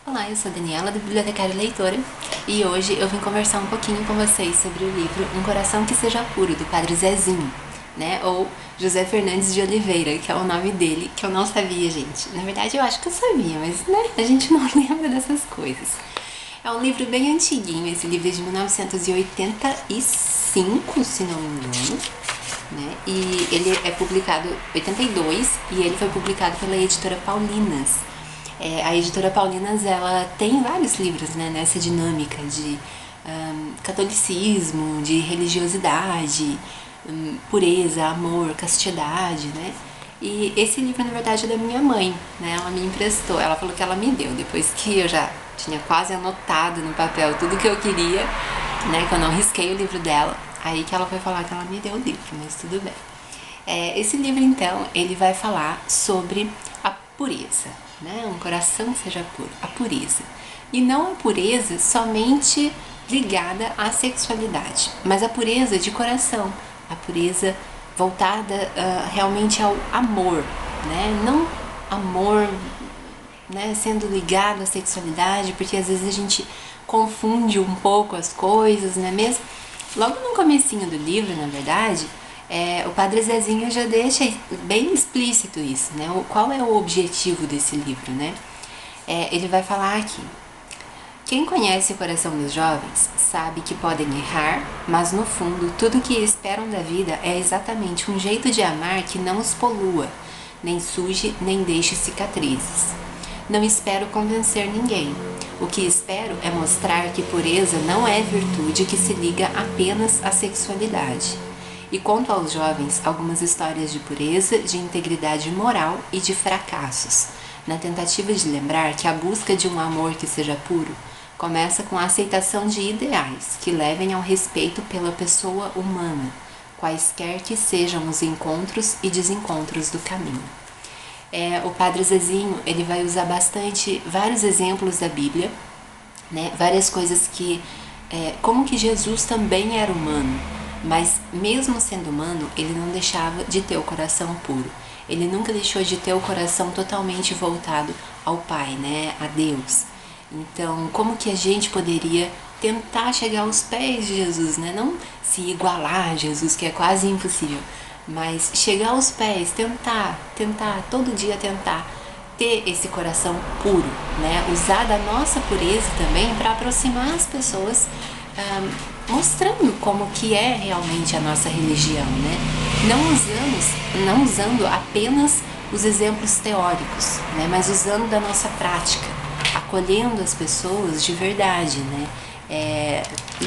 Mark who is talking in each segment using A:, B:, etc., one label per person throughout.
A: Olá, eu sou a Daniela, do Bibliotecária Leitora, e hoje eu vim conversar um pouquinho com vocês sobre o livro Um Coração que Seja Puro, do Padre Zezinho, né? Ou José Fernandes de Oliveira, que é o nome dele, que eu não sabia, gente. Na verdade, eu acho que eu sabia, mas, né, a gente não lembra dessas coisas. É um livro bem antiguinho, esse livro é de 1985, se não me engano, né? E ele é publicado em 82 e ele foi publicado pela editora Paulinas. A editora Paulinas, ela tem vários livros, né, nessa dinâmica de catolicismo, de religiosidade, pureza, amor, castidade, né? E esse livro, na verdade, é da minha mãe, né? Ela me emprestou, ela falou que ela me deu, depois que eu já tinha quase anotado no papel tudo que eu queria, né? Que eu não risquei o livro dela, aí que ela foi falar que ela me deu o livro, mas tudo bem. Esse livro, então, ele vai falar sobre a pureza, né? Um coração que seja puro, a pureza. E não a pureza somente ligada à sexualidade, mas a pureza de coração, a pureza voltada realmente ao amor, né? Não amor, né, sendo ligado à sexualidade, porque às vezes a gente confunde um pouco as coisas, não é mesmo? Logo no comecinho do livro, na verdade, o Padre Zezinho já deixa bem explícito isso, né? Qual é o objetivo desse livro, né? Ele vai falar aqui: quem conhece o coração dos jovens sabe que podem errar, mas no fundo tudo o que esperam da vida é exatamente um jeito de amar que não os polua, nem suje, nem deixe cicatrizes. Não espero convencer ninguém. O que espero é mostrar que pureza não é virtude que se liga apenas à sexualidade. E conto aos jovens algumas histórias de pureza, de integridade moral e de fracassos, na tentativa de lembrar que a busca de um amor que seja puro começa com a aceitação de ideais que levem ao respeito pela pessoa humana, quaisquer que sejam os encontros e desencontros do caminho. O Padre Zezinho, ele vai usar bastante vários exemplos da Bíblia, né? Várias coisas que como que Jesus também era humano, mas mesmo sendo humano, ele não deixava de ter o coração puro. Ele nunca deixou de ter o coração totalmente voltado ao Pai, né? A Deus. Então, como que a gente poderia tentar chegar aos pés de Jesus, né? Não se igualar a Jesus, que é quase impossível, mas chegar aos pés, tentar, todo dia tentar ter esse coração puro, né? Usar da nossa pureza também para aproximar as pessoas, mostrando como que é realmente a nossa religião, né? Não usando apenas os exemplos teóricos, né? Mas usando da nossa prática, acolhendo as pessoas de verdade, né?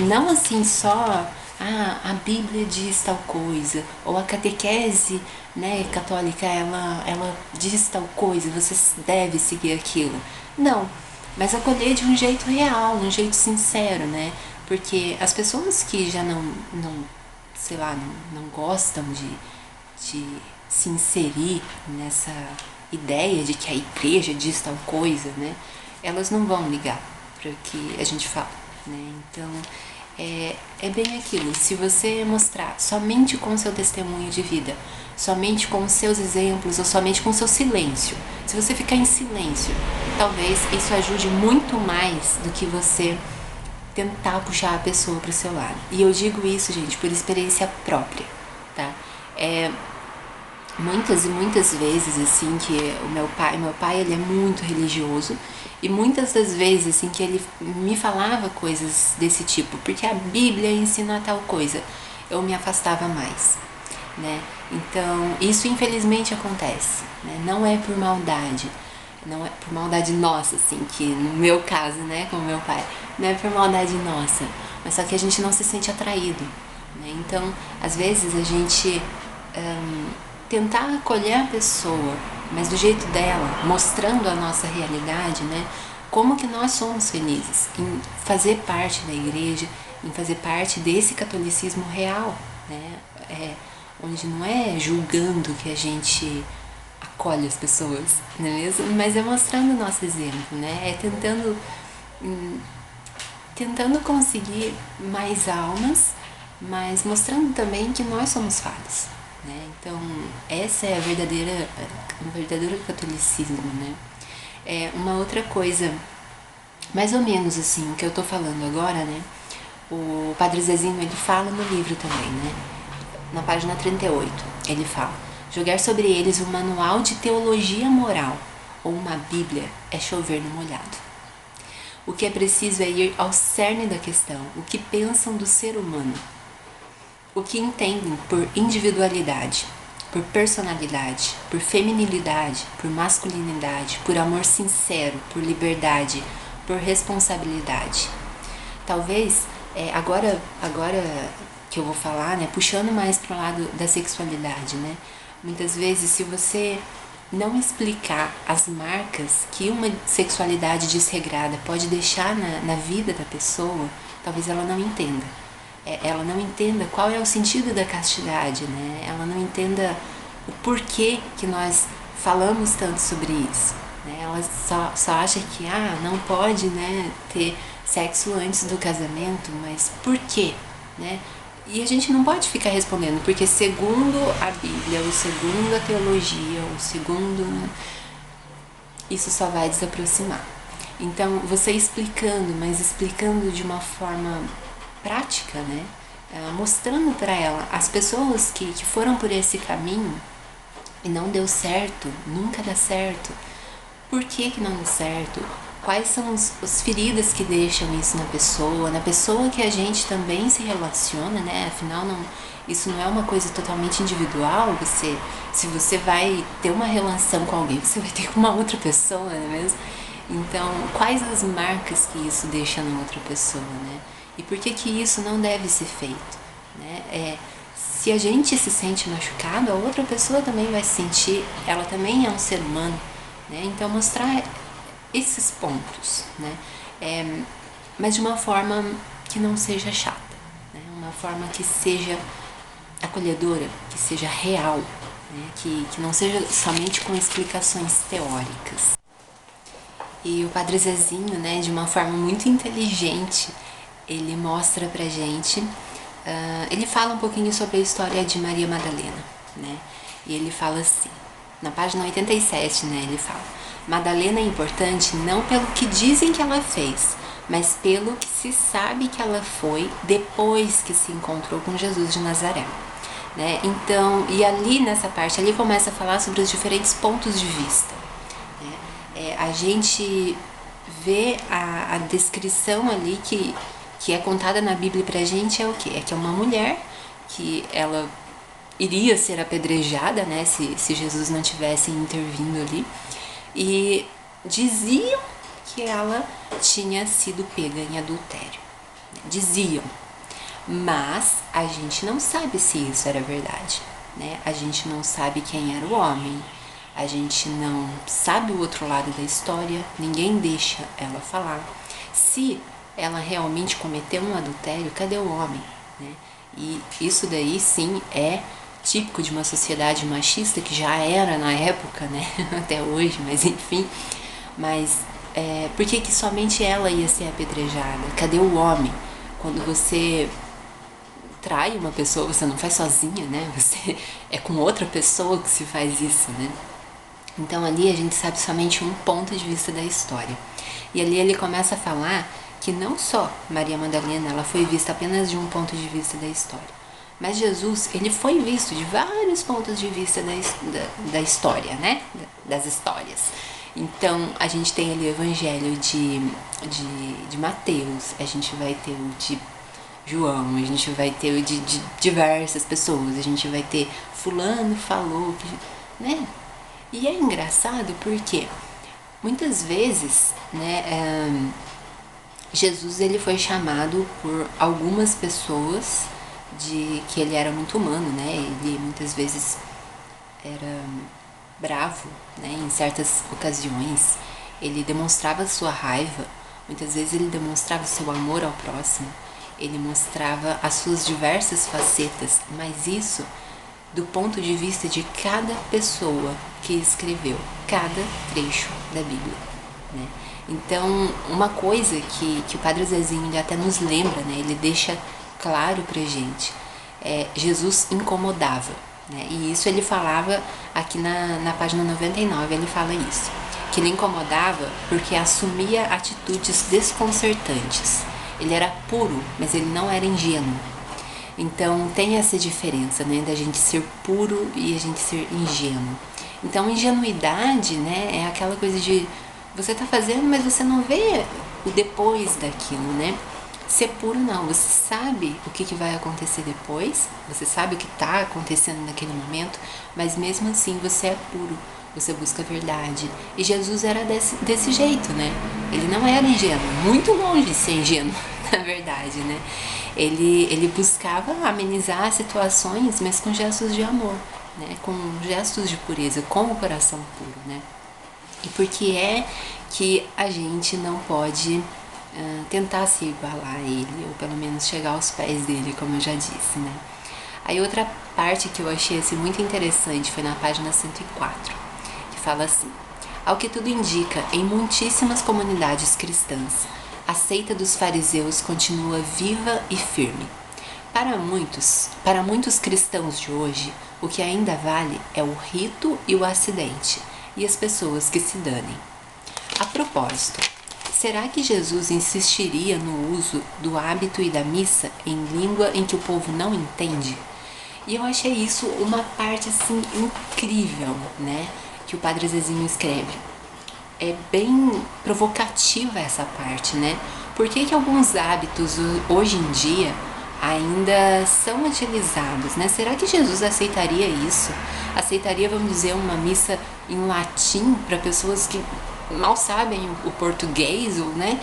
A: Não assim só a Bíblia diz tal coisa, ou a catequese, né, católica, ela diz tal coisa, você deve seguir aquilo. Não, mas acolher de um jeito real, de um jeito sincero, né? Porque as pessoas que já não sei lá, não gostam de se inserir nessa ideia de que a igreja diz tal coisa, né? Elas não vão ligar para o que a gente fala, né? Então, é bem aquilo. Se você mostrar somente com o seu testemunho de vida, somente com os seus exemplos ou somente com o seu silêncio, se você ficar em silêncio, talvez isso ajude muito mais do que você tentar puxar a pessoa para o seu lado. E eu digo isso, gente, por experiência própria, tá? Muitas e muitas vezes, assim, que o meu pai ele é muito religioso, e muitas das vezes, assim, que ele me falava coisas desse tipo, porque a Bíblia ensina tal coisa, eu me afastava mais, né? Então, isso infelizmente acontece, né? Não é por maldade, não é por maldade nossa, assim, que no meu caso, né, com meu pai, não é por maldade nossa, mas só que a gente não se sente atraído, né? Então, às vezes a gente tentar acolher a pessoa, mas do jeito dela, mostrando a nossa realidade, né? Como que nós somos felizes em fazer parte da igreja, em fazer parte desse catolicismo real, né? Onde não é julgando que a gente acolhe as pessoas, não é mesmo? Mas é mostrando o nosso exemplo, né? É tentando conseguir mais almas, mas mostrando também que nós somos falhos, né? Então, essa é o verdadeiro catolicismo, né? Uma outra coisa Mais ou menos assim, o que eu tô falando agora, né? O Padre Zezinho, ele fala no livro também, né? Na página 38, ele fala: jogar sobre eles um manual de teologia moral ou uma bíblia é chover no molhado. O que é preciso é ir ao cerne da questão, o que pensam do ser humano, o que entendem por individualidade, por personalidade, por feminilidade, por masculinidade, por amor sincero, por liberdade, por responsabilidade. Talvez, agora que eu vou falar, né, puxando mais para o lado da sexualidade, né, muitas vezes se você não explicar as marcas que uma sexualidade desregrada pode deixar na vida da pessoa, talvez ela não entenda. Ela não entenda qual é o sentido da castidade, né? Ela não entenda o porquê que nós falamos tanto sobre isso. Né? Ela só acha que não pode, né, ter sexo antes do casamento, mas por quê? Né? E a gente não pode ficar respondendo, porque segundo a Bíblia, ou segundo a teologia, ou segundo... isso só vai desaproximar. Então, você explicando, mas explicando de uma forma prática, né? Mostrando para ela, as pessoas que foram por esse caminho e não deu certo, nunca dá certo. Por que não deu certo? Quais são as feridas que deixam isso na pessoa que a gente também se relaciona, né? Afinal, isso não é uma coisa totalmente individual. Se você vai ter uma relação com alguém, você vai ter com uma outra pessoa, não é mesmo? Então, quais as marcas que isso deixa na outra pessoa, né? E por que isso não deve ser feito, né? Se a gente se sente machucado, a outra pessoa também vai se sentir, ela também é um ser humano, né? Então, mostrar esses pontos, né? Mas de uma forma que não seja chata, né? Uma forma que seja acolhedora, que seja real, né? Que não seja somente com explicações teóricas. E o Padre Zezinho, né, de uma forma muito inteligente, ele mostra pra gente, ele fala um pouquinho sobre a história de Maria Madalena, né? E ele fala assim, na página 87, né, ele fala: Madalena é importante não pelo que dizem que ela fez, mas pelo que se sabe que ela foi depois que se encontrou com Jesus de Nazaré. Né? Então, e ali nessa parte, ali começa a falar sobre os diferentes pontos de vista. Né? A gente vê a descrição ali que é contada na Bíblia pra gente é o quê? É que é uma mulher que ela iria ser apedrejada, né, se Jesus não tivesse intervindo ali, e diziam que ela tinha sido pega em adultério. Diziam, mas a gente não sabe se isso era verdade, né? A gente não sabe quem era o homem, a gente não sabe o outro lado da história, ninguém deixa ela falar. Se ela realmente cometeu um adultério, cadê o homem, né? E isso daí sim é típico de uma sociedade machista que já era na época, né? Até hoje, mas enfim. Mas por que somente ela ia ser apedrejada? Cadê o homem? Quando você trai uma pessoa, você não faz sozinha, né? Você é com outra pessoa que se faz isso, né? Então ali a gente sabe somente um ponto de vista da história. E ali ele começa a falar que não só Maria Madalena ela foi vista apenas de um ponto de vista da história, mas Jesus ele foi visto de vários pontos de vista da história, né? Das histórias. Então a gente tem ali o evangelho de Mateus, a gente vai ter o de João, a gente vai ter o de diversas pessoas, a gente vai ter fulano falou, né? E é engraçado porque muitas vezes, né, Jesus ele foi chamado por algumas pessoas de que ele era muito humano, né? Ele muitas vezes era bravo, né? Em certas ocasiões ele demonstrava sua raiva, muitas vezes ele demonstrava seu amor ao próximo, ele mostrava as suas diversas facetas, mas isso do ponto de vista de cada pessoa que escreveu cada trecho da Bíblia, né? Então, uma coisa que o Padre Zezinho ele até nos lembra, né? Ele deixa claro pra gente, Jesus incomodava, né? E isso ele falava aqui na página 99, ele fala isso, que lhe incomodava porque assumia atitudes desconcertantes. Ele era puro, mas ele não era ingênuo. Então tem essa diferença, né, da gente ser puro e a gente ser ingênuo. Então ingenuidade, né, é aquela coisa de você tá fazendo, mas você não vê o depois daquilo, né? Ser puro não, você sabe o que vai acontecer depois, você sabe o que está acontecendo naquele momento, mas mesmo assim você é puro, você busca a verdade. E Jesus era desse jeito, né? Ele não era ingênuo, muito longe de ser ingênuo, na verdade, né? Ele buscava amenizar situações, mas com gestos de amor, né? Com gestos de pureza, com o coração puro, né? E por que é que a gente não pode tentar se igualar a ele, ou pelo menos chegar aos pés dele, como eu já disse, né? Aí outra parte que eu achei assim, muito interessante foi na página 104, que fala assim: ao que tudo indica, em muitíssimas comunidades cristãs, a seita dos fariseus continua viva e firme. Para muitos cristãos de hoje, o que ainda vale é o rito e o acidente, e as pessoas que se danem. A propósito, será que Jesus insistiria no uso do hábito e da missa em língua em que o povo não entende? E eu achei isso uma parte assim incrível, né, que o Padre Zezinho escreve. É bem provocativa essa parte, né? Por que alguns hábitos hoje em dia ainda são utilizados, né? Será que Jesus aceitaria isso? Aceitaria, vamos dizer, uma missa em latim para pessoas que mal sabem o português, né?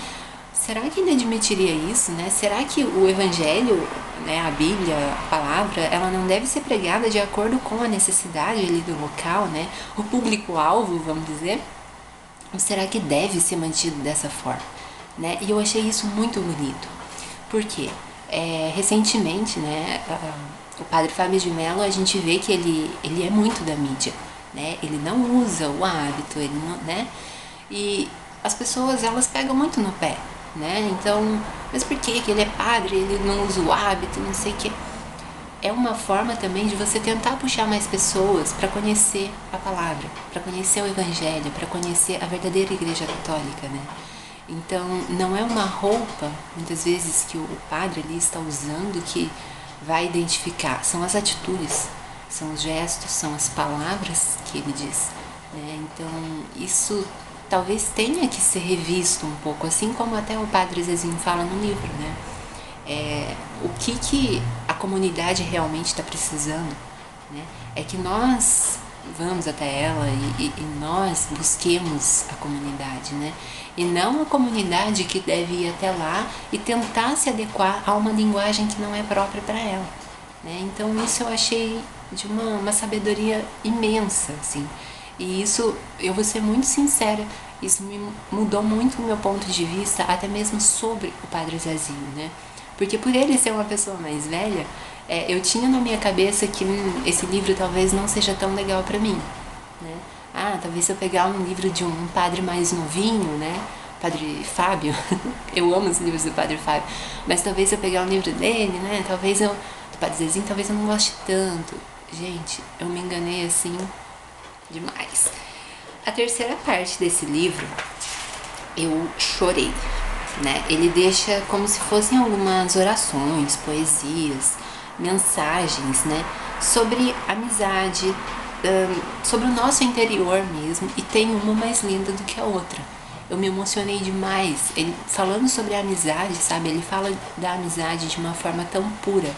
A: Será que ele admitiria isso, né? Será que o evangelho, né, a Bíblia, a palavra, ela não deve ser pregada de acordo com a necessidade ali do local, né? O público-alvo, vamos dizer? Ou será que deve ser mantido dessa forma, né? E eu achei isso muito bonito. Por quê? Recentemente, né, o Padre Fábio de Mello, a gente vê que ele é muito da mídia, né? Ele não usa o hábito, ele não, né? E as pessoas, elas pegam muito no pé, né? Então, mas por que ele é padre, ele não usa o hábito, não sei o quê? É uma forma também de você tentar puxar mais pessoas para conhecer a palavra, para conhecer o evangelho, para conhecer a verdadeira igreja católica, né? Então, não é uma roupa, muitas vezes, que o padre ali está usando que vai identificar, são as atitudes, são os gestos, são as palavras que ele diz, né? Então, isso talvez tenha que ser revisto um pouco, assim como até o Padre Zezinho fala no livro, né? O que a comunidade realmente está precisando, né? É que nós vamos até ela e nós busquemos a comunidade, né? E não a comunidade que deve ir até lá e tentar se adequar a uma linguagem que não é própria para ela, né? Então isso eu achei de uma sabedoria imensa, assim. E isso, eu vou ser muito sincera, isso me mudou muito o meu ponto de vista, até mesmo sobre o Padre Zezinho, né? Porque por ele ser uma pessoa mais velha, eu tinha na minha cabeça que esse livro talvez não seja tão legal para mim, né? Talvez se eu pegar um livro de um padre mais novinho, né? Padre Fábio, eu amo os livros do Padre Fábio, mas talvez se eu pegar um livro dele, né? Talvez do Padre Zezinho, talvez eu não goste tanto. Gente, eu me enganei assim demais. A terceira parte desse livro, eu chorei, né? Ele deixa como se fossem algumas orações, poesias, mensagens, né? Sobre amizade, sobre o nosso interior mesmo, e tem uma mais linda do que a outra. Eu me emocionei demais. Ele falando sobre a amizade, sabe? Ele fala da amizade de uma forma tão pura,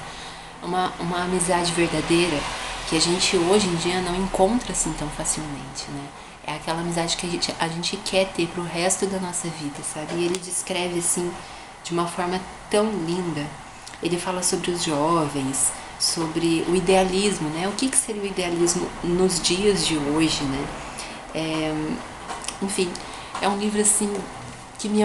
A: uma amizade verdadeira que a gente hoje em dia não encontra assim tão facilmente, né? É aquela amizade que a gente quer ter pro resto da nossa vida, sabe? E ele descreve assim de uma forma tão linda. Ele fala sobre os jovens, sobre o idealismo, né? O que seria o idealismo nos dias de hoje, né? Enfim, é um livro assim que me